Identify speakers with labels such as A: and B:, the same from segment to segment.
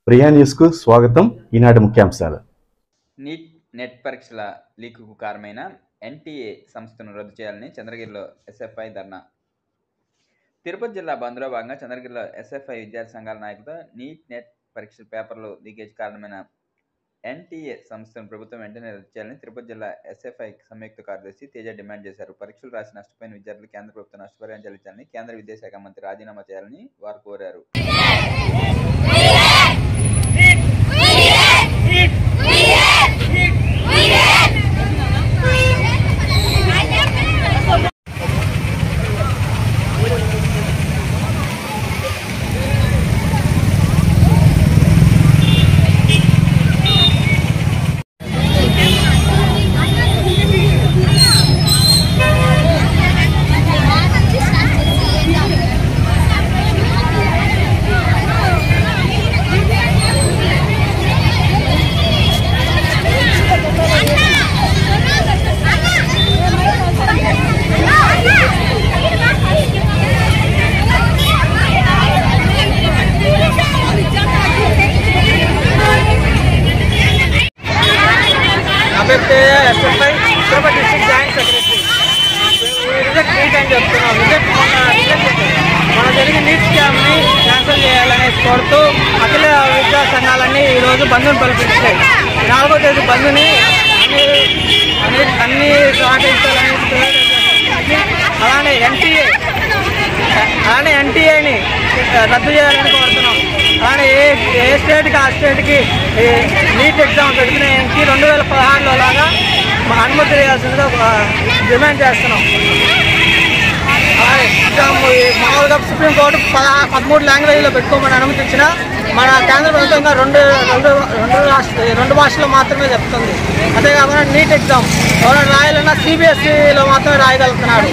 A: ప్రియా న్యూస్కు స్వాగతం. ఈనాటి ముఖ్యాంశాలు.
B: నీట్ నెట్ పరీక్షల లీకుకు కారణమైన ఎన్టీఏ సంస్థను రద్దు చేయాలని చంద్రగిరిలో ఎస్ఎఫ్ఐ ధర్నా. తిరుపతి జిల్లా బంద్లో భాగంగా చంద్రగిరిలో ఎస్ఎఫ్ఐ విద్యార్థి సంఘాల నాయకులతో నీట్ నెట్ పరీక్షల పేపర్లు లీకేజ్ కారణమైన ఎన్టీఏ సంస్థను ప్రభుత్వం వెంటనే రద్దు చేయాలని తిరుపతి జిల్లా ఎస్ఎఫ్ఐ సంయుక్త కార్యదర్శి తేజ డిమాండ్ చేశారు. పరీక్షలు రాసి నష్టపోయిన విద్యార్థులు కేంద్ర ప్రభుత్వం నష్టపరిహారం చెల్లించాలని, కేంద్ర విద్యాశాఖ మంత్రి రాజీనామా చేయాలని వారు కోరారు.
C: SFI Tirupati district joint secretary. Reject NEET అని చెప్తున్నాం. మన జరిగిన నీట్ స్కామ్ని క్యాన్సిల్ చేయాలని కోరుతూ అఖిల విద్యా సంఘాలన్నీ ఈరోజు బంద్ను పిలిపించాయి. 4వ తేదీ బంద్ని అన్ని సహకరించాలని, అలానే ఎన్టీఏని రద్దు చేయాలని కోరుతున్నాం. అలానే ఏ స్టేట్కి ఆ స్టేట్కి నీట్ ఎగ్జామ్ పెట్టుకునేకి 2016లో లాగా అనుమతి చేయాల్సిందిగా డిమాండ్ చేస్తున్నాం. మామూలుగా సుప్రీంకోర్టు 13 లాంగ్వేజ్లో పెట్టుకోమని అనుమతి ఇచ్చిన మన కేంద్ర ప్రభుత్వం ఇంకా రెండు భాషల్లో మాత్రమే చెప్తుంది. అంతేకాకుండా నీట్ ఎగ్జామ్ ఎవరైనా రాయాలన్నా CBSEలో మాత్రమే రాయగలుగుతున్నాడు.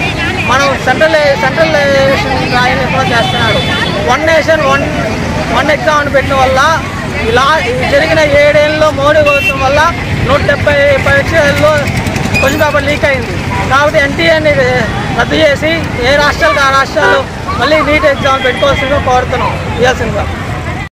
C: మనం సెంట్రలైజేషన్ రాయాలని కూడా చేస్తున్నాడు. వన్ నేషన్ వన్ ఎగ్జామ్ అని పెట్టిన వల్ల ఇలా జరిగిన 7 ఏళ్ళలో మోడీ ప్రభుత్వం వల్ల 170 పరీక్షల్లో క్వశ్చన్ పేపర్ లీక్ అయింది. కాబట్టి ఎన్టీఏని రద్దు చేసి ఏ రాష్ట్రాలకు ఆ రాష్ట్రాలు మళ్ళీ నీట్ ఎగ్జామ్ పెట్టుకోవాల్సిందిగా కోరుతున్నాం. ఇవ్వాల్సిందిగా